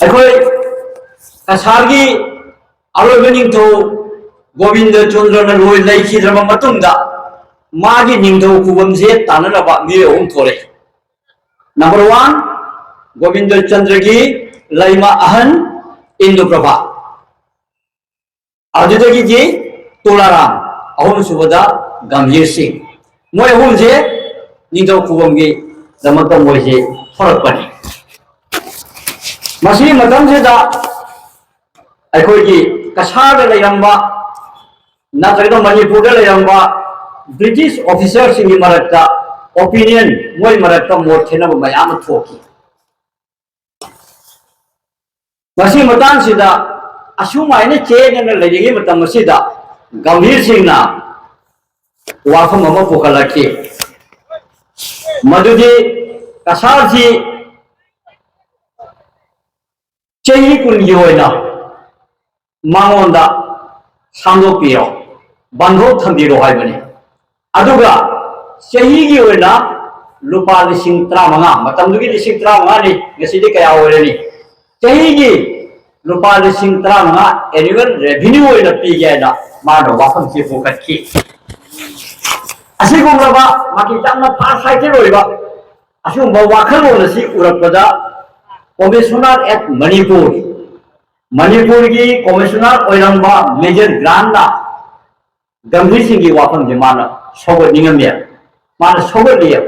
अखोई कसारगी अरोब निंथौ गोविंद चंद्र लोई लेखिद्रब मतुंगदा मागी निंथौ कुबमसे तानरबा मिरे ओम थोरे नंबर 1 गोविंद चंद्र की लैमा अहन इंदुप्रभा अदुदगी जी तुलाराम अहुम सुबदा गंभीर सिंह मोय अहुम जे निंथौ कुबमगी दमक मोय जे थोरकपनी मसी मतम से दा अखोई कसार लेरंबा नत्रग मणिपुर लेरंबा ब्रिटिश ऑफिसर सिंह मरक्ता ओपिनियन मोय मरक्ता मोर थेनब मयाम थोकी मसी मतम से दा असुमायने चेन लेरिगे मतम से दा गंभीर सिंह ना वाफम अमा पोखलकी मदुदी कसार जी चही कुनगी होइना मांगोंदा सांदोपिरो बंधो थंबिरो हाइबने अदुगा चही की होइना लुपा लिसिंग 35 मतमदुगी लिसिंग 35 नि गसिदि कया होरेनी चही की लुपा लिसिंग 35 एनुअल रेवेन्यू होइना पीगेना मानो वाफम से फोकसकी असिगुमबा माकी जामना फार साइटेड होइबा असुंबा वाखल होनसी उरकपदा कमिश्नर एट मणिपुर मणिपुर की कमिश्नर ओइरंबा मेजर ग्रांडा गंभीर सिंह की वाफम जे माना सोगत निंगमे माना सोगत लिया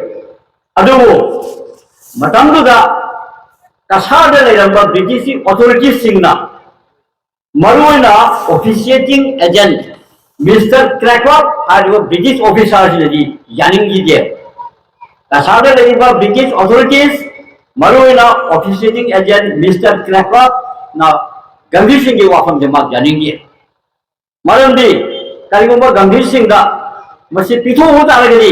अदुबो मतंगुदा कसार लेरंबा ब्रिटिश अथॉरिटीज सिंगना मरुना ऑफिशिएटिंग एजेंट मिस्टर क्रैकअप हाइबो ब्रिटिश ऑफिसर जी यानिंगी जे कसार लेरंबा ब्रिटिश अथॉरिटीज मरुना ऑफिशिएटिंग एजेंट मिस्टर क्रैकअप ना गंभीर सिंह की वाफम जमा जानेंगे मरमदी करीगुंबा गंभीर सिंह दा मसे पिथो हो तारगदी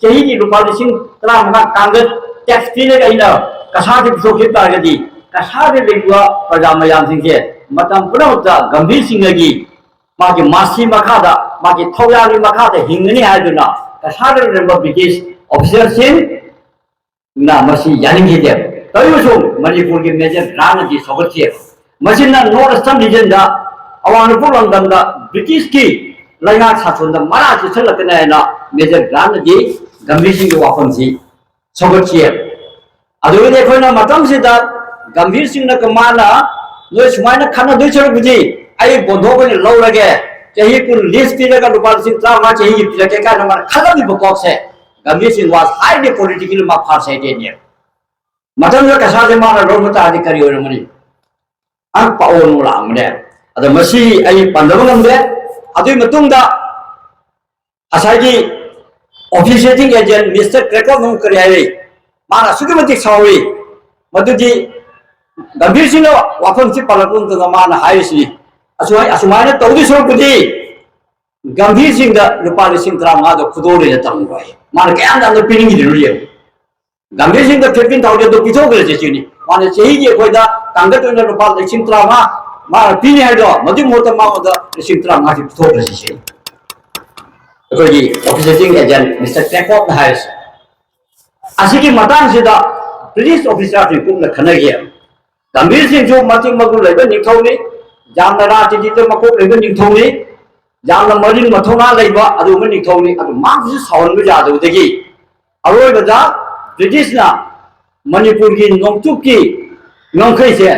चही की रुपा लिसिंग 35 कांगत टैक्स पीने गइना कसा के पिथो के तारगदी कसा के लेगुआ प्रजा मयाम सिंह के मतम पुनौता गंभीर सिंह की माके मासी मखादा माके थौयाली मखादा हिंगनी हायदुना कसा के रेंबा ब्रिटिश ऑफिसर सिंह ना मसी यानिंगे दे तयुसु मणिपुर के मेजर ग्रांड जी सोगतिए मसिना नॉर्थ ईस्टर्न रीजन दा अवानुपुर लंदन दा ब्रिटिश की लैंगा सासुन दा मरा चलकने ना मेजर ग्रांड जी गंभीर सिंह के वाफम सी सोगतिए अदुने खोना मतम से दा गंभीर सिंह ना कमाना नो सुमायना खाना दुई छोड़ बुझी आई बंधो को लौरगे चही कुल लिस्ट पीरेगा रुपा सिंह त्रामा चही की पीरेके का नंबर खला भी बकॉक से गंभीर सिंह वाज हाईली पॉलिटिकली मा फार साइडेड ने मतम जो कसा से माना रोमता अधिकारी हो रमनी ang paon wala amne ada masi ai pandabang amde adui matungda asagi officiating agent Mr. Cracker nung kariyai mana sugimati sawi madudi gambir sino wafam si palakun to mana haisi asumai na tawdi so kudi gambir sing da rupa lising 35 do khudore da tangwai mana kaya anda piningi dinuye gambir sing da 15000 do pitogre je chini माने चही के कोइदा कांगत ओइना रुपा लिसिंग 35 मा पिनि हाइदो मदि मोत माओदा लिसिंग 35 की थोक रसिसे कोई ऑफिसिंग agent mister क्रैकअप हाइस आसी की मतान सिदा ब्रिटिश ऑफिसर से कुम खनगे गंभीर सिंह जो मतिंग मगु लेबे निथौनी जामना राति तो मको लेबे निथौनी जामना मरिन मथौना लेबा अदु म निथौनी अदु मांगसु सावन बे जादो देगी अरोय बजा ब्रिटिश ना मणिपुर की नोंगचुक की नोंखै से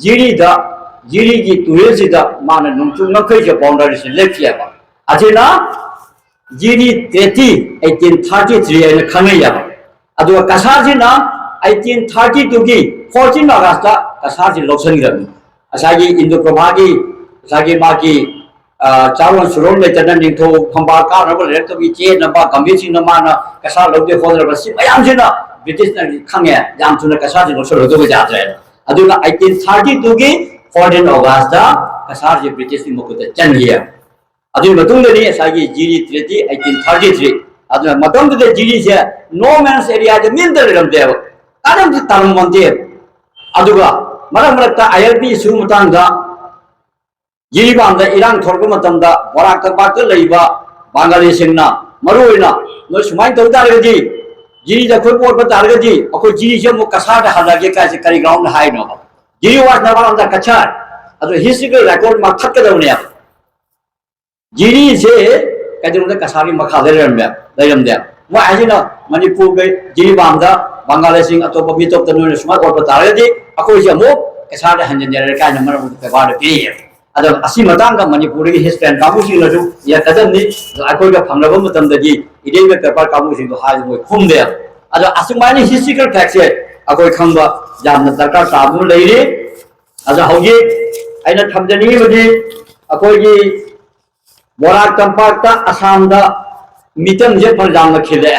जिरी की तुरेल से दा मान नोंगचुक नोंखै से बाउंड्री से लेखिया बा अजेना जिरी 1833 ने खनैया अदु कसा से ना 1832 की 14 अगस्त कसा से लोक्सनगिरमी असागी इंदो प्रभागी असागी माकी चावन सुरोन में चनन निंथो फंबा का रब ले तो की चे नबा गंभीर सिंह नमाना कसा लोदे खोदर बसी मयाम से ना ब्रिटिश ना खंगे जाम सुना कसा से लोसर होदो जात्रे अदुना 1832 की 14 अगस्त दा कसा जे ब्रिटिश नि मकुत चनगिया अदु मतुंग दे असागी जिरी 1833 अदुना मतुंग दे जिरी से नो मैंस एरिया जे मिन दे रम देव अदम तम मंदे अदुगा मरम मरता आईएलपी सुरु मतंग दा जिरी बांदा इरांग थोरगो मतंदा बराक तबाक लेबा बांगाली सिंगना मरुइना नो सुमाइन तौदा रगदी जिरी दा खोय पोर तारगदी अखो जिरी से मो कसा दा हलागे का से करी ग्राउंड हाई नो Jiri was na walang kachar. Ato historical record makhat ka daw niya. Jiri se kadang na kasari makhalir niya. Wa aja na Manipur ke Jiri bangda Bangladesh atau pemitok tenun semua orang bertarik di aku jamu kesana hanya jadi kan nama orang berbagai pilih. Ada asli matang kan Manipur ini history kamu sih lalu ya kadang ni aku juga pengalaman betul tadi ide berkepal kamu sih tu hal itu kum dia. Ada asli mana historical facts ya aku kamba jam terkait kamu lagi. Ada hoji, aina thamjani bagi aku ini borak tempat ta asam da mitam je panjang nak khile.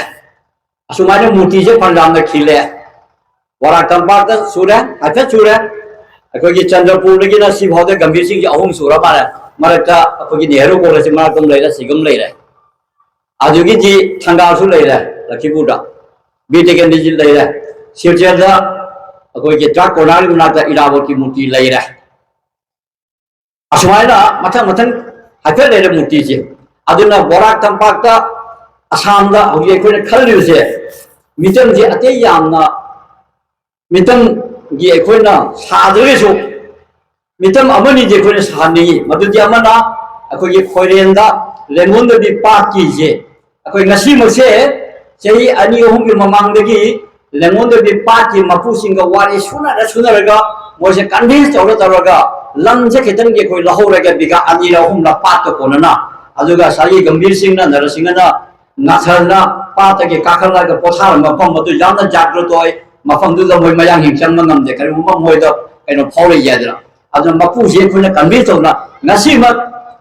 Asumanya murti je panjang nak khile. Borak tempat ta surah, ada surah. Aku ini Chandrapur lagi nasi bahasa Gambir Singh ahung surah mana. Mereka aku ini Nehru College mana tum lagi sigam lagi. Aju ini ji Tanggal su lagi. Laki Buddha. BTK ni lagi. Sirjada aku ini jak konari mana ta Irawati murti lagi. Asumanya macam ada lagi murti je. Aduna borak tempat ta asam da aku ini kali je. Mitam je ate yang na mitam gi ekhoi sadre so mitam amani je khoi sani madu ji amana akoi ge khoiren da lengon da di party je akoi ngasi mo se chei ani ohum gi mamang da gi lengon da di party mapu singa wari suna ga mo se convince chawra ga lam je khitan ge khoi lahore ga biga ani ohum la pat ko na aduga sari Gambir Singh na Narasingh na ngasar na pat ge kakhala ga pothar ma pam madu yamna jagrotoi mafam tu lamoi mayang hingchang mangam de kari umam moi da kaino phole yadra adon mapu je khuna convince tona ngasi mat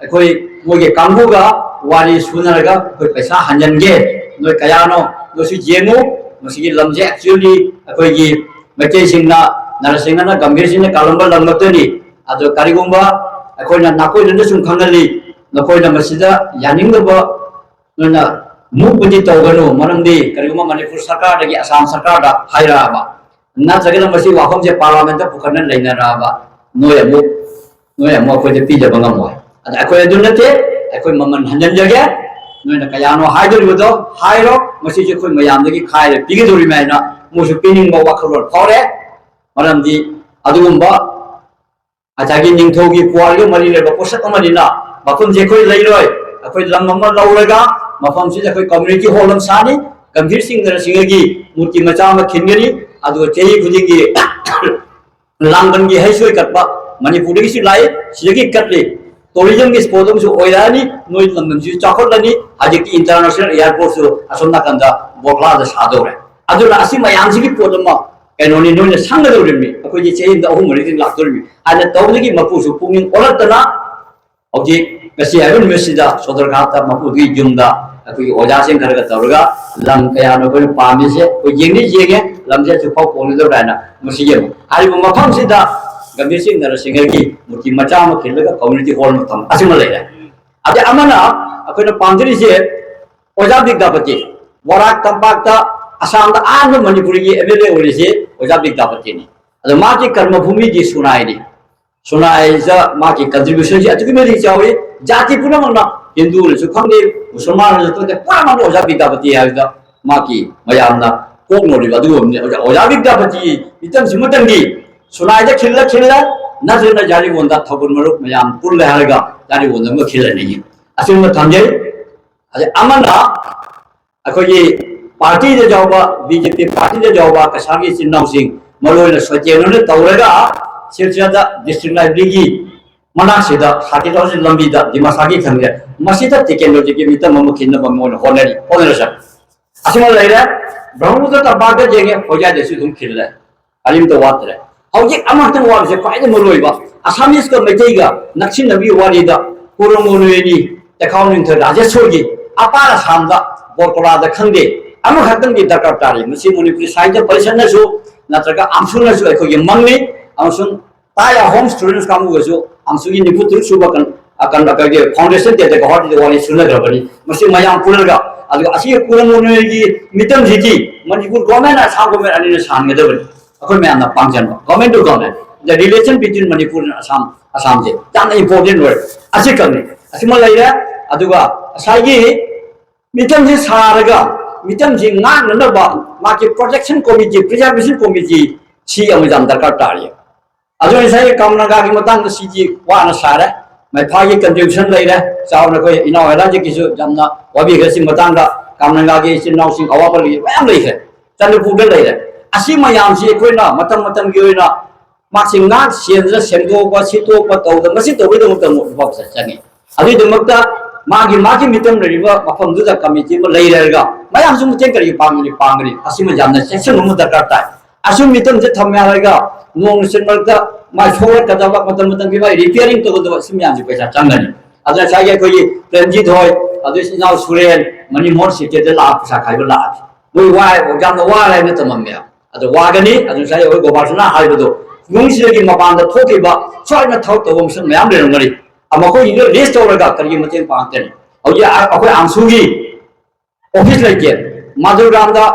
koi moge kambu ga wari sunar ga koi paisa hanjan ge noi kayano no si jemu no si lamje actually koi gi mate singna Narasingh na Gambir Singh na kalamba lamlatani ado karigumba koi na nakoi na sum khangali nakoi na masida yaning ba na Mukti tahu kan, malam di kerana Manipur Sarkar lagi Assam Sarkar dah hire apa. Nak cakap masih wakam je Parlimen tu bukan lain apa. Noya mu aku jadi pijak bangga mu. Ada aku yang dunia tu, aku maman hanjan jaga. Noya kaya anu hire dulu tu, hire masih je aku mayam lagi hire. Pergi dulu mana, musuh pining bawa keluar. Kau malam di adu umba. Acagi ning thogi kuarga mali le baposak mali na. Bakun je aku lagi loy. Aku dalam nama lauraga. Mafam sih aku community hall am sani, Gambir Singh Narasingh gi murti macam khingani, adu cei kuji gi langban gi hai soi katpa, Manipur gi si lai, sigi katli, tourism gi spot su oirani, noi langban su chakot lani, aja ki international airport su asomna kanda bokla da sadore. Adu nasi mayang sigi pot ma, kanoni noi sang da dorimi, aku ji cei da ohum mari lak dorimi, ada tahu lagi mapu su pungin olat tana, oke kasi ayun mesida sodar kata mapu gi jumda. Aku oja sing kerja taruga lam kaya no kau pahami se kau jengi jengi lam se cukup poni tu berana mesti je hari pemafam sih dah Gambir Singh Narasingh lagi mungkin macam kita ke community hall macam asing malai dah ada amana aku nak pandiri se oja big dapat je borak tempat ta asam ta anu Manipur gi MLA oleh se oja big dapat je ni ada maki karma bumi di sunai za maki contribution je itu kemari jauh jati pun mana Hindu le sukhang de Musliman le tu de pura mana oja big dapat je ada maki mayam na kok nori badu oja big dapat je itam simutan di sunai za khilla na zena jari wonda thapun maruk mayam pul le harga jari wonda ma khilla ni asin ma thamje ade amana akoi party de jawba BJP party de jawba kasagi sinnaw sing maloi le sojeno le tawraga sirjada district library gi mana sida 30,000 lambi da dimasagi thangre masida technology gi mita mamukhin na bamon honari sa asima laira brahmuda ta baga jenge hoja de su dum khilla alim to watre hauji amartang wa se faide moloi ba asamis ka metai ga naksin nabi wali da kurongoni accounting to rajesorgi apara samda borkola da khangde ama khatang gi dakar tari masi Manipur science परिषद na su natraga amsun na su ko gi mangni amsun taya home students kamu gajo amsugi niputur subakan akan akage foundation te ko hot de wali sunna grabani masi mayam pulga adu asi kurangoni gi mitam jiji Manipur government a sa government ani san ge dabani akoi me ana pangjan government to government the relation between Manipur and Assam je tan important word asi kamni asima laira aduga asagi mitam ji saraga mitam ji ngang na ba ma ki protection committee preservation committee chi amjam darkar tari अजो इसाई कामनागा की Matang CG वाना सारे मैं Phagi contribution ले रहे चावल कोई इना वाला जे किसु जमना वबी गसी मतंग कामनागा की इस नाउसिंग अवापर लिए मैम ले है चंद्र पूडल ले रहे असी मयाम सी कोई ना मतम की ना मासिंग ना सेंद्र सेंगो को सितो को तो मसी तो विदो तो बॉक्स चंगी अभी दमकता मागी मितम लेरिबा मफम दुदा कमिटी म ले रहेगा मयाम सु मुतें करी पांगरी असी में जामना सेक्शन नु दरकार ता असु मितम जे थम्या रहेगा नोंग सिमरता मा फोर कदबा मतम की भाई रिपेयरिंग तो दो सिमयाम जी पैसा चंगनी अदर सागे कोई प्रेमजीत होय अदर इनाउ सुरेन मणिमोहन सिटे दे ला पैसा खाइबो ला मोय वाय जामना वा लाय न तमम्या अदर वागनी अदर सागे ओय गोबासना हाइबदो नुंगसिगी मपान दा थोकिबा सोयना थौ तबम सम मयाम लेरंगरी अमको इनो लिस्ट तौरगा करी मतें पांगतेन औजे अखोय आंसुगी ऑफिस लेके माधुराम दा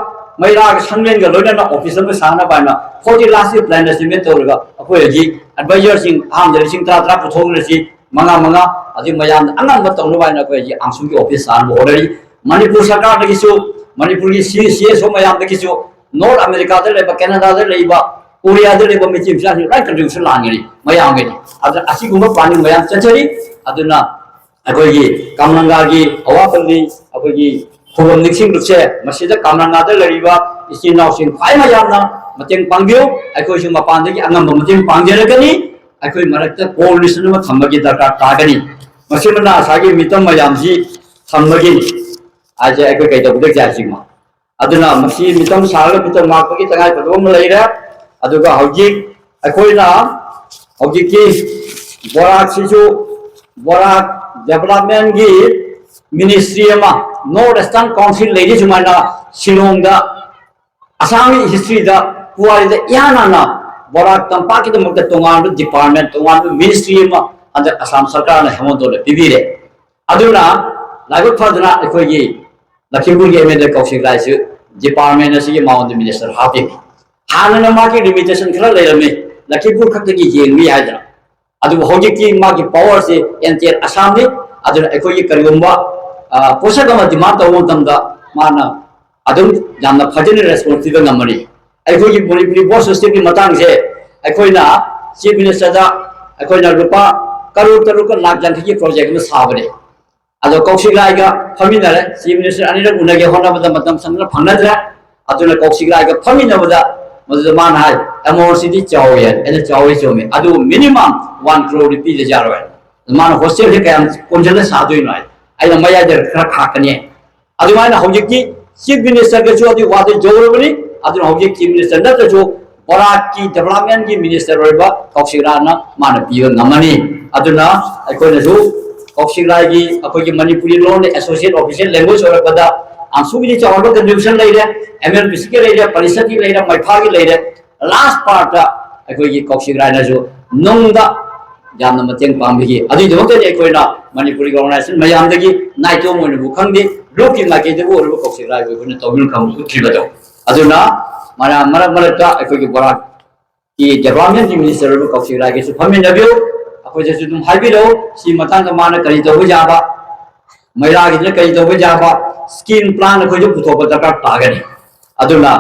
मैरा संगलेन ग लोइना ऑफिस में साना बाना 40 लास्ट प्लान एस्टिमेट तौरगा अखोय जी एडवाइजर सिंह आम जरी सिंह त्रा पुथोंगरसी मंगा अजि मयाम अंगन तौनो बाना अखोय जी आंसुगी ऑफिस सान ऑलरेडी मणिपुर सरकार दगिसु मणिपुर की सीएसओ मयाम दगिसु नॉर्थ अमेरिका दे लेबा कनाडा दे लेबा कोरिया दे लेबा मिचिम सानि राइट कंट्रीब्यूशन लांगरी मयाम गेनि अदर असिगुम प्लानिंग मयाम चचरी अदुना अखोय जी कामनंगा की अवापल्ली अखोय जी खुबम निक्सिंग लुसे मसिदा कामनंगा दे लरिबा इसिनाव सिंग फाइ मयामना मतें पांगियो अखोय सु मपान दे अंगम मतें पांगजेरगनी अखोय मरक्ता कोलिशन म थम्बगी दरकार तागनी मसिमना सागी मितम मयाम जी थम्बगी आज अखोय कै तबदे जासिमा अदुना मसि मितम साग मितम मापगी तगाय पदोम लैरा अदुगा हौजिक अखोयना हौजिक की बोराक सिसु बोराक डेवलपमेंट की ministry north eastern council lady सुमाना शिलोंग दा असम हिस्ट्री दा पुआरी दा याना बोराक तंपा की दमक तोंगान डिपार्टमेंट तोंगान मिनिस्ट्री अंदर असम सरकार ने हेमंतो ले पिबिरे अदुना लाइक फदना अखोयगी लखीमपुर के एमएलए कौशिक रायसु डिपार्टमेंट असि माउंट मिनिस्टर हापि हानना माकी लिमिटेशन खरा लेरमे लखीमपुर खक्तगी येंगि हायदा अदु होजिकी मागी पावर से एंटियर असम ने अदुना अखोयगी करिगुंबा पोषक अमा डिमांड तौबो तमदा माना अदुम यामना फजन रेस्पोंसिबल नमरी अखोयगी मणिपुरी बोर्ड सिस्टम की मतंग से अखोयना चीफ मिनिस्टर दा अखोयना रुपा करोड़ तरुक लाख जंखी प्रोजेक्ट में साबरे अदो कौशिकरायगा फमिनरे चीफ मिनिस्टर अनिरक उनगे होनाबदा मतम संगना फंगनद्रा अदुना कौशिकरायगा फमिनबदा मदुदा मान हाय अमाउंट सिटी चावये एने चावये चोमे अदु मिनिमम 1 crore रुपीस जारोय मान हॉस्टल के कयम कोंजल सादोय नाय आइना मया दर खरा खाकने अदु माना होजिकी चीफ मिनिस्टर के जो अदु वादे जोरबनी अदु होजिक चीफ मिनिस्टर न जो बोराक की डेवलपमेंट की मिनिस्टर रोयबा कौशिकराना मान पियो नमनी अदुना अखोयना जो कौशिकरागी अखोयगी मणिपुरी लोन एसोसिएट ऑफिशियल लैंग्वेज होरपदा आंसुगी चावल कंट्रीब्यूशन लेरे एमएलपीसी के लेरे परिषद की लेरे मैफा की लेरे लास्ट पार्ट अखोयगी कौशिकराना जो नोंदा जामना मतें पांबिगी अदि दोते अखोयना मणिपुरी ऑर्गेनाइजेशन मयामदगी नाइतो मोनबु खंगे लोकि माके देबो ओरबो कौशिकरागी होने तौबिल खम उठिबदो अदुना माना मरता अखोयगी बोरा की डेवलपमेंट की मिनिस्टर ओरबो कौशिकरागी सु फमिनबियो अखोय जसु तुम हाइबिलो सी मतांग माना करि तौबो जाबा मैरागी ने करि तौबो जाबा स्कीम प्लान अखोय जो पुथोब दरकार तागनी अदुना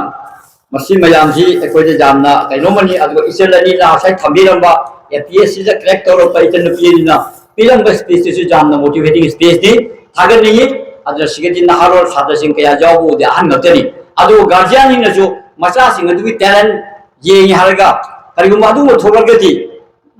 मसी मयाम जी अखोय जामना कैनोमनी अदु इसेलनी ना साइ थंबिरंबा एपीएससी से क्रैक तौर पर इतने पीना पीरंब स्पेस से जामना मोटिवेटिंग स्पेस दी थागर नहीं अदर सिगति नहारो सादा सिंह कया जाबो दे अहन नतनी अदु गार्जियन नि नजो मचा सिंह अदु टैलेंट ये हरगा करिगुम अदु थोरगति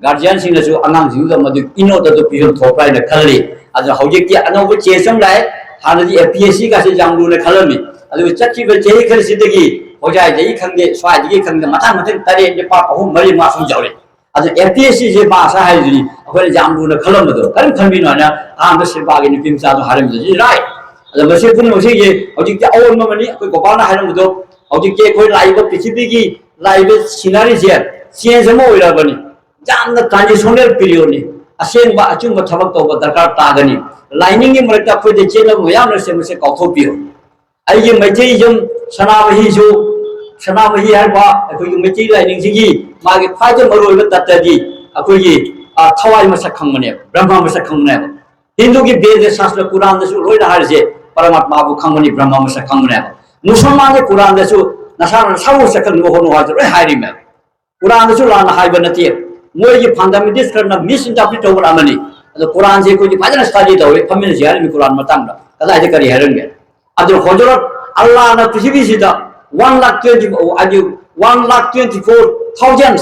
गार्जियन सिंह नजो अनांग जिउ द मदु इनो द पिरम थोप्राय न खलि अदु हौजिक की अनोब चेसम लाय हानदि एपीएससी का से जामलु ने खलमी अदु चक्की बे चेहि खलसिदगी होजाय दई खंगे स्वादगी खंगे मथा मथे तरे ने पा अहु मरि मासु जावले अदु एपीएससी जे भाषा हाइजि अखोय जामलु ने खलमदो करम खनबिनो ना आम सिरबागी नि पिमसा दो हारम दि राइट अदु मसे पुन मसे ये हौजिक की अवन ममनी अखोय गोपाना हारमदो हौजिक के अखोय लाइब पृथ्वी की लाइब सिनारी जे चेंज म ओइराबनी जामना ट्रांजिशनल पीरियड नि असेंबा अचुंबा थबक तौबा दरकार तागनी लाइनिंग की मरक्ता अखोय दे चेन मयाम से मसे कौथोपियो आइगे मैथै जम सनाबही जो सनाबही हारबा अखोय मैथै लाइनिंग सिगी मागे फाइज मरोइबा तत्तदी अखोय थवाई मसक खंगने ब्रह्मा मसक खंगने हिंदू की वेद शास्त्र कुरान दसु लोइना हारजे परमात्मा बु खंगनी ब्रह्मा मसक खंगने मुसलमान के कुरान दसु नसार साउ सकल नो होनो हाजर हाइरि मे कुरान दसु लाना हाइबा नति मोई फंडामेंटल्स करना मिस इंटरप्रेट तौर अमनी अदो कुरान से कोई फजन स्टडी तौर फमिन से यार कुरान मतंग कदा जे करी हेरंगे अदो हजरत अल्लाह ना पृथ्वी सिदा 1,24,000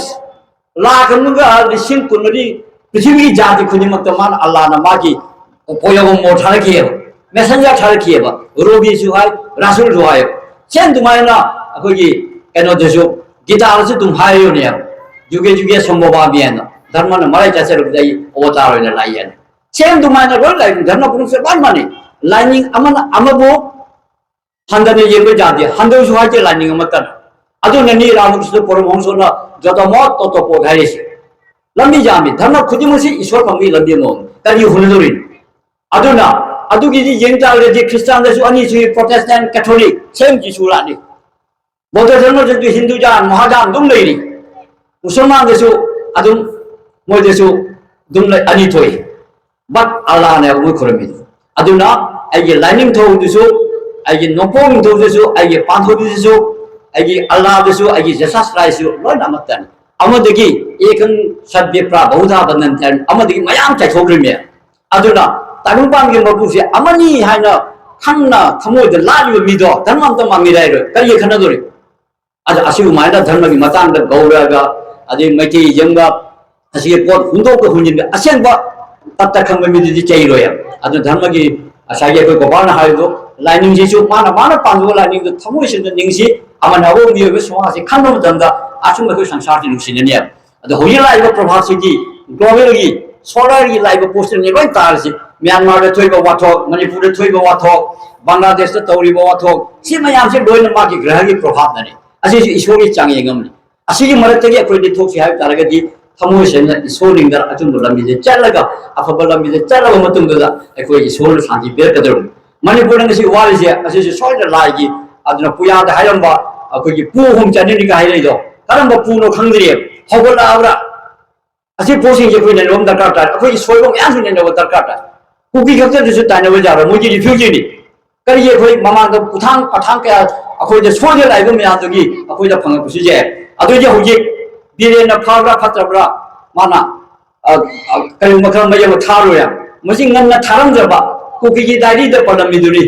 लाख मुगा लिसिंग कुनरी पृथ्वी जाति खुदिमत मान अल्लाह ना मागी पोयोगो मोठार किए मैसेंजर ठार किए रोबी सुहाय रासुल सुहाय सेन दुमायना अखोगी कनो दसु गिटार से तुम हायो ने जुगे जुगे संभव आबियान धर्म न मरे जैसे रुक जाई अवतार होने लाइयन सेन दुमायना रोल लाइन धर्म पुरुष से बात माने लाइनिंग अमन अमबो हंदने येबे जादे हंदो सुहाय के लाइनिंग अमतन अदु ननी रामकृष्ण परमहंसोना जतमो तोतोपो गाइस लंबी जामी धर्म खुदिमसी ईश्वर पंगी लंबी नो करी हुनदोरिन अदुना अदुगी जी येंटा रे क्रिश्चियन दसु अनि सु प्रोटेस्टेंट कैथोलिक सेम जी सुलानी बौद्ध धर्म जो हिंदू जान महाजान दुम लेरी मुसलमान दसु अदुम मोय दसु दुम ले अनि थोई बट अल्लाह ने मु खुरमी अदुना आइगे लाइनिंग थो दसु आइगे नोपोंग थो दसु आइगे पांथो दसु आइगे अल्लाह दसु आइगे जेसस क्राइस्ट लोन अमतन अमदगी एकं सद्य प्रा बहुधा बंधन थन अमदगी मयाम चाइथोग्रिमे अदुना तारुपान के मपुसे अमनी हाइना खन्ना थमोद लालिव मिदो धर्मम त मामिराइरो करिए खनदोरि आज असिगु माइदा धर्म की मतान द गौरगा अदि मैथि यंगा असिगे पोट हुंदो को हुंजिन असेंबा तत्त खंग मिदि चैरोया अदु धर्म की असागे को गोबान हाइदो लाइनिंग जिसु माना माना पांगो लाइनिंग द थमोइसिन द निंगसि अमनावो मियोबे समासे खन्नो दंदा आसुम को संसार की नुसिननिया अदु होय लाइव प्रभासिगी ग्लोबल की सोलर की लाइव पोस्टर ने लोय तारसि म्यांमार द थोइबो वाथोक मणिपुर द थोइबो वाथोक बांग्लादेश द तौरिबो वाथोक सि मयाम से लोयन मागी ग्रह की प्रभाव नने असी ईश्वर की चांग यंगमनि असी की मरत के अखोइ थोक्सि हाय तारगदि थमोय सेन ईश्वर लिंगर अचुम लंबी जे चलगा अफब लंबी जे चलगा मतुंग दा अखोइ ईश्वर शांति बेरकदर मणिपुर न से वाली से असी सोइद लाइगी अदुना पुया द हायरंबा अखोइ की पु होम चनिनि का हायलेदो करंबा पुनो खंगदरि हगोला आवरा असी पोसिंग जे कोइ नलोम दरकार ता अखोइ सोइबो यासु ने दरकार ता कुकी खक्ते दुसु ताइनबो जारो मोजि रिफ्यूजी करिए अखोइ ममांग द पुथांग पथांग का अखोइ द सोजे लाइबो म्यादगी अखोइ द फंग पुसिजे अदु जे होजि बिरेन फावरा फत्रबरा माना करि मखम मय थारोया मसि ngन्न थारंजबा कुकी की डायरी द पडमिदुरी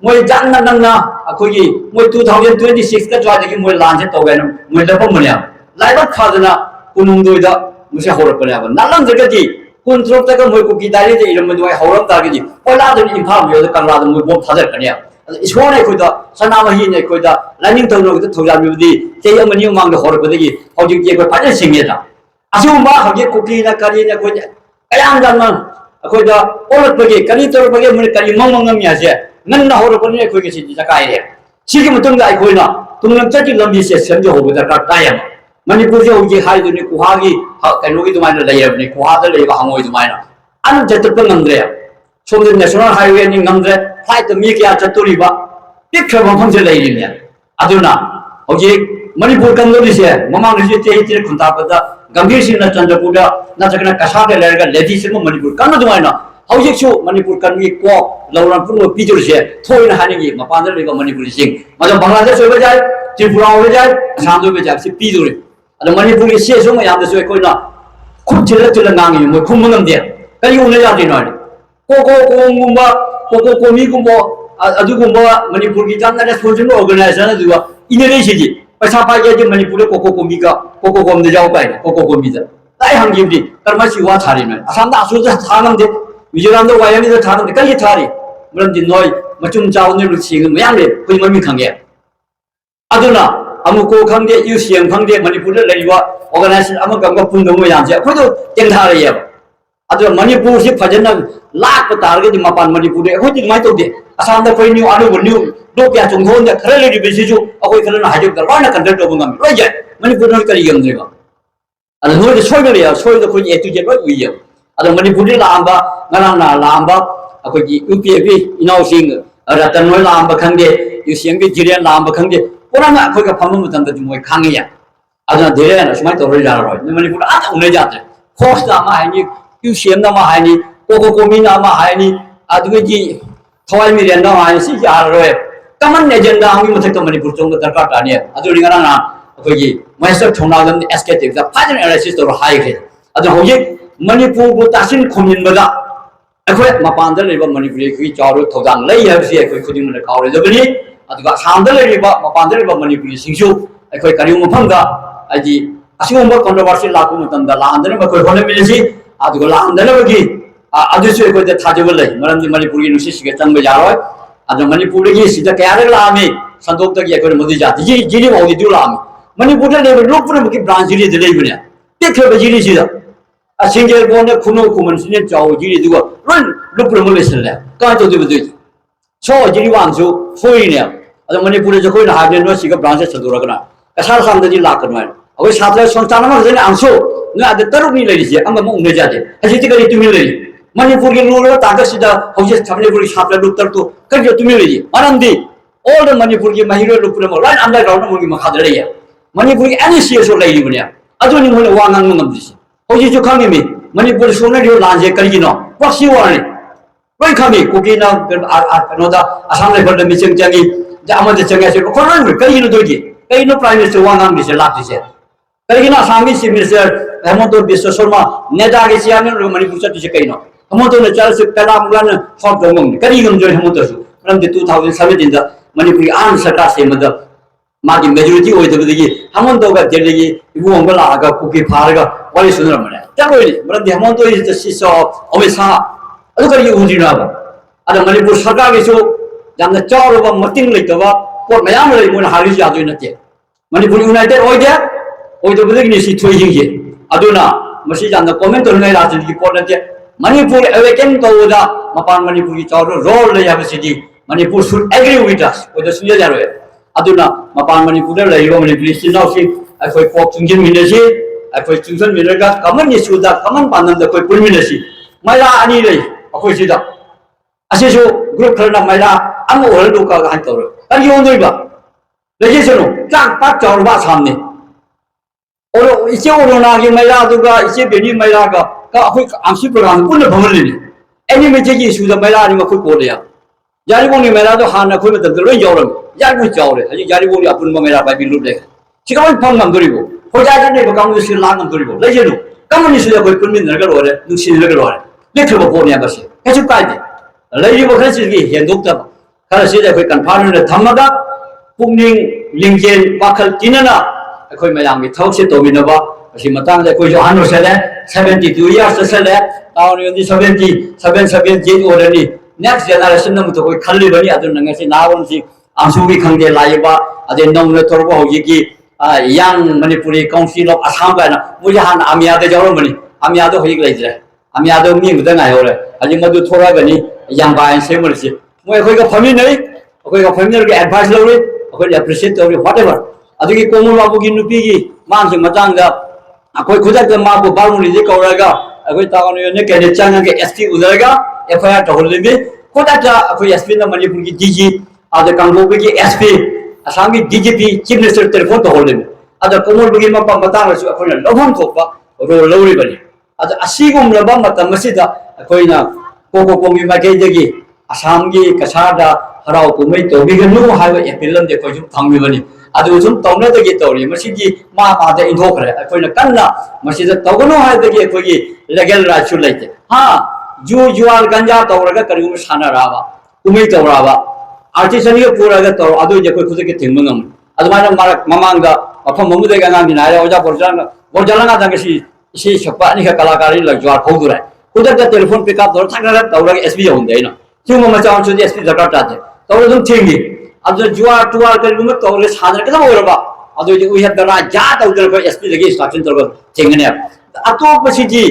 मोय जानना नंगना अखोइ मोय 2026 का ज्वादगी मोय लांजे तोगेन मोय लपम मल्या लाइबा फादना कुनुंदोइदा मुसे होरपल्याबा नालंग जगति कुंट्रोप तक मोय कुकी डायरी दे इरम दुवाय होरम तागि पला द इंफाम यो द करला द मोय बोम फादर कन्या इसोने खुदा सनामहि ने खुदा लाइनिंग तौनो द थौजाबिबदि जे अमनि मांग द होरपदगी हौजि जे को फादर सिंगेदा असुमा हगे कुकी ना करि ना खुदा अयाम जानना अखोइदा ओलपगे करि तौरपगे मुनि करि मंगमंगम यासे नन्ना होरपनि अखोइगे सि जकाइरे सिगि मतुंगा अखोइना तुंगलम चति लंबि से संजो होबो दरकार तायम मणिपुर से होगी हाई दुनी कुहागी कनोगी दुमाइना लेयरबनि कुहादा लेबा हंगोय दुमाइना अन जतप नंद्रे सोमदे नेशनल हाईवे नि नंद्रे फ्लाइट मी क्या चतुरीबा पिक्चर मफम से लेयरिने अदुना होगी मणिपुर कंदोली से ममांग से ते खुंतापदा गंभीर सिंह चंद्रपुर नजकना कसादे लेरगा लेदी सिम मणिपुर कन दुमाइना हौजिक सु मणिपुर कनगी को लौरान पुरो पिजुर से थोइना हानिगी मपानदर लेबा मणिपुर सिंह मज बांग्लादेश होबे जाय त्रिपुरा होबे जाय असम होबे जाय सि पिजुर अद मणिपुर के से सो मयाम दसु कोइना खुद चिल नांगी मो खुम ngam de करि उने जादि नय कोको कोंगुम्बा कोको कोमीगुम्बो अदुगुम्बा मणिपुर की जानना रेस्पोंसिबल ऑर्गेनाइजेशन दुआ इनेरे सिजि पैसा पागे जे मणिपुर कोको कोमी का कोको कोम दे जाउ पाइ कोको कोमी दा ताइ हंगिबदि कर्मा सिवा थारि नय असम दा असु दा थानम दे मिजोराम दा वायनि दा थानम दे करि थारि मरम दि नय मचुम चाउने रुसिग मयाम ले कोइ ममी खंगे अदुना अमुको खंगे यूसीएम खंगे मणिपुर लेवा ऑर्गेनाइजेशन अमा गंगा पुंदो मयाम से अखोइदो तेंधारय अदो मणिपुर से फजना लाख तारगे दि मपान मणिपुर दे अखोइदि माइ तोदे असम दा कोइ न्यू आलु न्यू दो क्या चोंगोन दे खरे लेदि बेसिजु अखोइ खरना हाजब दा लाना कंट्रोल तोबो ngam लोय जाय मणिपुर न करि यमद्रेबा अदो नोय दे सोइदले या सोइदो कोइ एतु जे लोय उय अदो मणिपुर दे लांबा ngana लांबा अखोइदि यूपीएपी इनाउ सिंह रतन नोय लांबा खंगे यूसीएम के जिरियन लांबा खंगे पुराना अखोइगा फम मतम दा मोय खांगया अदो धेरेन सुमाय तोरय जारोय मणिपुर आ उनै जात्रे फोर्स दा मा हाइनि यूसीएम दा मा हाइनि कोको कोमी ना मा हाइनि अदुगि थवाइ मिरेन दा हाइनि सि जारोय कमन एजेंडा आंगी मथक मणिपुर चोंग दरकार ताने अदु रिंगना ना अखोइगी माइस्टर थोनागम एसके दा फाइनल एनालिसिस तो हाइखे अदो हौजिक मणिपुर को तासिन खोमिनबदा अखोय मपानदा लेबा मणिपुरी खुई चारो थौदांग लई हबसी अखोय खुदिंगना कावरेदबनी अदुगा सामदा लेबा मपानदा लेबा मणिपुरी सिंगसु अखोय करिउ मफंगा आजि असिगुम्बा कंट्रोवर्सी लाकु मतंदा लांदने बखोय होनमिलिसि अदुगा लांदनबगी अदुसु अखोय थाजबल लई मरमदि मणिपुरी नुसिसिगे चंगबा यारोय अदो मणिपुरी सिदा कयारे लामी संदोक्तगी अखोय मोदी जाति जिरि मौदि दु लामी मणिपुर लेबा लोकपुरमकी ब्रांच जिरि दे लेबने तेखबा जिरि सिदा असिंगेल बोने खुनो कुमनसिने चाव जिरि दुगा रन लोकपुरम लेसले का तो दिबदि सो जिरि वांसु फोइने अदो मणिपुर जखोय हाबे नो सिगा ब्रांच सदुरगना कसार सामदि लाकनय अबै साथले संस्थानमा जने आंसो न अदे तरुकनि लेरिसे अमा मु उने जाते असिति करि तुमि लेरि मणिपुर के लोर तागसिदा हौजे मणिपुर साथले लुक्तर तो कजो तुमि लेरि अनंदी ऑल द मणिपुर के महिरो लोकपुरम राइन अंडरग्राउंड मुगी मखादे लेया मणिपुर के एनसीएसओ लेरि बने अदुनि मोले वांगांग नंगमदिसे हौजे जो खामिमि मणिपुर सोना दियो लांजे करिगिनो प्रॉक्सी वारने रोय खामि कुकिना कनोदा असम लेवल मिसिंग जागी जामदे चंगासे कोरन करिगिनो दोगी करिनो प्राइम मिनिस्टर वांगांग दिसे लातिसे करिगिनो असम चीफ मिनिस्टर हेमंत बिश्व शर्मा नेता के सियाने मणिपुर चतिसे करिनो हेमंत ने चाल से कला मुलान सब दंगम करिगिनो जो हेमंत सु फ्रॉम 2017 दा मणिपुर आन सरकार से मद मागी मेजॉरिटी ओइदबदगी हेमंतगा जेलगी इबुंग लागा कुकी फारगा वाली सुनरमने चालोइनि मरदि हेमंत इज द सिसो अमित शाह अदुकरी उजिनाबा अदा मणिपुर सरकार के सु जामना चावरबा मतिंग लेतबा पोट मयाम ले मोन हारि जादुइ नते मणिपुर यूनाइटेड ओइदबदगी नि सि थोइजिंगे अदुना मसि जामना कमेंट तोरनै राजनीति पोट नते मणिपुर अवेकन तौदा मपान मणिपुर की चावर रोल ले याबसिदि Manipur should agree with us ओइद सुनिया जारोय अदुना मपान मणिपुर लेइबो मणिपुर सिनाउसि अखोय कोक चुंजिन मिनसि अखोय चुंजन मिनरगा कमन इशूदा कमन पानंद अखोय पुरमिनसि मैला अनि ले अखोय सिदा असिसु ग्रुप खरना मैला अम ओरल दुका हान तौर अनि ओनदोइबा लेजिसनो चाक पाक चावरबा सामने ओरो इसे ओरोना के मैला दुगा इसे बेनी मैला का अखोय आंसि प्रोग्राम पुन भमलिनि एनी मेजेगी इशूदा मैला अनि मखोय कोलेया यारिबोंनि मैला तो हान अखोय मतन लोय यावरम यारबो चावरे हजि यारिबोंनि अपुन मैला बाय बिलु दे सिगावन फम नंदरिबो होजाजन ने बकांग से लांग नंदरिबो लेजेनु कमनि से अखोय पुनमिन नरगा रोरे नुसिन नरगा रोरे लेखबो पोनिया बसे केसु कायदे लेजिबो खसिगी हेंदोक्ता खर से अखोय कन्फार्म ने थमगा पुंगनिंग लिंजेन वाखल तिनना अखोय मयाम के थौक से तोमिनबा असी मतंग दे कोइ जो हानो सेले 72 इयर्स सेले तावन योदि 77 जे ओरनी नेक्स्ट जनरेशन नम तो कोई खल्ली बनी अदु नंगसी नावन सी आंसुगी खंगे लाइबा अदे नौने तोरबो होजिकी यांग मणिपुरी काउंसिल ऑफ असम गाना मुझे हान आमियादे जवरमनी आमियादो होइक लेजरे आमियादो मी मुदन आयोरे हजि मदु थोरा गनी यांग बायन सेमरसी मोय खोइगा फमी नै खोइगा फमी के एडवाइस लौरे खोइ एप्रिशिएट तौरे व्हाटएवर अदुगी कोमल बाबुगी नुपीगी मांग से मतांगा अखोइ खुदा माबु बालमुनि जे कौरागा अखोइ तागनो ने केने चांगा के एसपी उदरगा एफआईआर तहलबी खुदा अखोइ एसपी न मणिपुर की डीजी आदे कांगोबी की एसपी असम की डीजीपी चीफ मिनिस्टर टेलीफोन तहलबी अदा कोमल बगी मपा मतांगसु अखोइना लभम थोपा रोल लौरिबनी अदा असिगुम लबा मतम मसिदा अखोइना कोको कोमी माकेदगी असम की कसादा हराव कुमै तोबिगनु हाइबा एपिलम दे खोजु थांबिबनी अदु जुम तौनदगी तौरी मसिगी मा मादे इंधोखरे अखोइना कन्ना मसिदा तौगनु हाइदगी अखोइगी लीगल राइट्स लेते हां जुआर गंजा तौरगा करिगुम सानाराबा कुमै तौराबा आर्टिसनी पुरागा तौर अदु जे कोइ खुदके थिंगमंगम अदमाना मारक ममांगा अफम ममुदे गांगांगी नाया ओजा बोरजालंगा दंगसी इसी सपा अनिका कलाकारी लज्वार फौदुरा खुदक टेलीफोन पिकअप तौर थागरा तौरगा एसपी होंदेना सुम मचाउन सुदि एसपी दरकार ताते तौर दुम थिंगी अदु जुआर टुआर करिगुम तौरे सादर कदा ओरबा अदु जे उहे दरा जा तौदर को एसपी लगे इंस्ट्रक्शन तौर थिंगने अतोपसिजी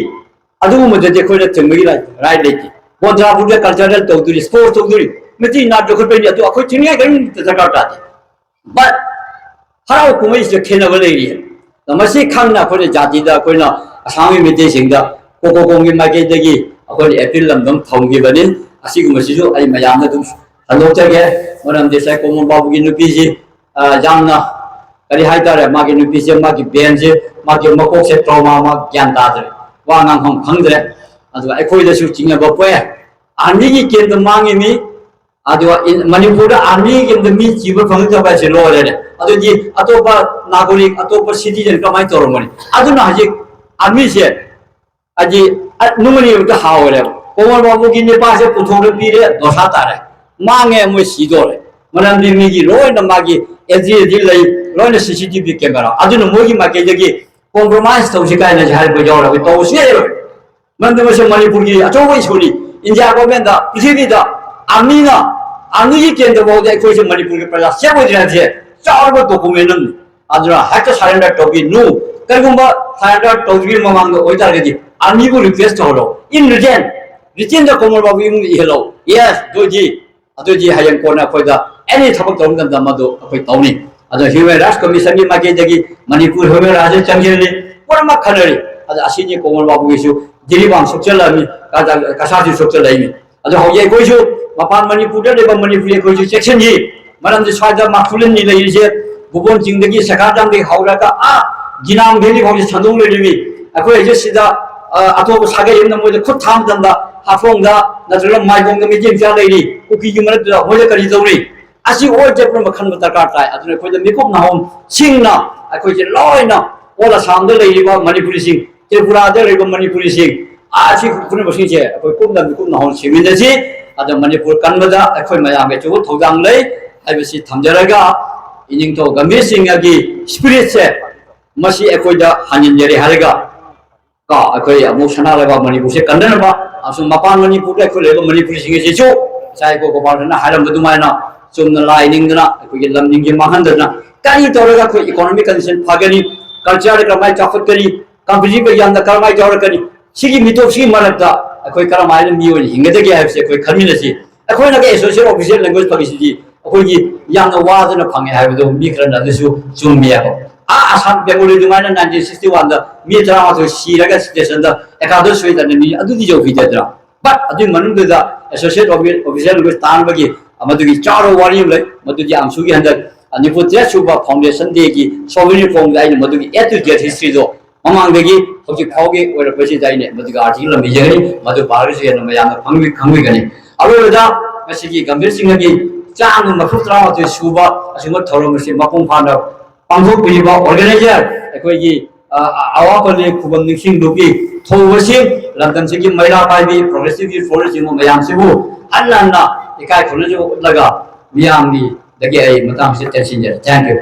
अदु मजे जे खोइना थिंगई राइट लेके बोद्रापुर कल्चरल तौदुरी स्पोर्ट्स तौदुरी मिति ना जोखपेनि अतु अखोइ थिंगै गन दरकार ताते बट हराव कुमै से खेनब लेरि मसी खंगना अखोइ जातिदा अखोइना असामी मिते सिंगदा कोको कोंगी माकेदगी अखोइ एपिल लमदम थौंगिबनि असिगुमसिजु आई मयामना दुम हलोचगे मरम देसाई कोमन बाबुगी नुपीजी जामना करि हाइतारे मागे नुपीजे मागे बेनजे मागे मकोक से ट्रॉमा मा ज्ञान तादरे वांगांग हम खंगदरे अदु अखोइदसु चिंगबा पोए आर्मीगी केंद्र मांगिमी अदु मणिपुर आर्मी केंद्र मी जीव फंगदबा से लोरे अदुजी अतोपा नागरिक अतोपा सिटीजन कमाई तोरमनि अदुना हजे आर्मी से aji numani to hawle Omar babu ki ne paase puthore pire dosa tare mange mo sidore manam di mi gi loi na magi eji lai loi na CCTV camera adu no mogi ma ke jagi compromise to sikai na jhar ko jawra ko to se mande mo se manipur gi acho wai soli india government da pithiri da amina ami ki kendra bo de ko se manipur ke praja se bo jina je char bo document adra hakka surrender to bi nu kargumba surrender to bi mamang do oitar ge ami ko request holo in return the Komar Babu hello yes doji adoji hayang kona koida any thabak dom dan damado koi tawni ado human rights commission ni mage jagi manipur human rights changjeli porma khanari ado asini Komar Babu isu jiribang sokchalami kasaju sokchalai ado hoye koisu mapan manipur de ba manipur koisu section ji maram de swaja makulen ni lai je bubon jingdagi sakadam de haura ka jinam beli hoje chandong le limi akoi je sida atop saga yemna moje khut tham danda hafongda natrala maigong mi jing cha leiri uki gi manat da hoje kari dawri asi oi je pram khan mata ka tai adune khoi da mikop na hom singna akoi je loina ola samda leiri ba manipuri sing tripura de leiri ba manipuri sing asi khune ba sing je akoi kum da mikop na hom simin da ji ada manipur kan bada akoi mayam ge chu thogang lei ai ba si thamjaraga ining to gambi sing agi spirit se masi akoi da hanin jeri haraga ka akoi amu sana leba manipur se kandan ba asu mapan manipur de akoi leba manipur singe se chu sai ko ba na haram du mai na chumna lining na akoi lam ning ge mahan na kai toraga ko economic condition phagani culture ka mai chafat kari company pe yam da kar mai jawra kari sigi mitop sigi marakta akoi kara mai mi oni hinga de ge ha se akoi khamina si akoi na ge social official language phagi si akoi gi yam na wa na phange ha do mi kran na su chumi ya Assam Bengali Dumana 1961 the Mitra to Shiraga station the Ekado Sweet and the Adu Vidra. But I think Manu the associate official with Tanbagi, Amadu Charo Warium like Matuji Amsugi and you put that Suba Foundation Degi, so many from the Madu yet to get history though. Among the Gi, Hoki Kogi, or a president, Madu Artilla Mijari, Madu Paris and Mayana Kangwigani. However, Masiki convincing again, Chan Mafutra to Suba, as you were told Mapum Panda. Pangthok piba organizer ekoi awa pale khubam ningsing dupi thowasi London sigi maila pai progressive forest mo mayam sibu anna ikai khone jo laga miyam ni dagi ai matam se tension thank you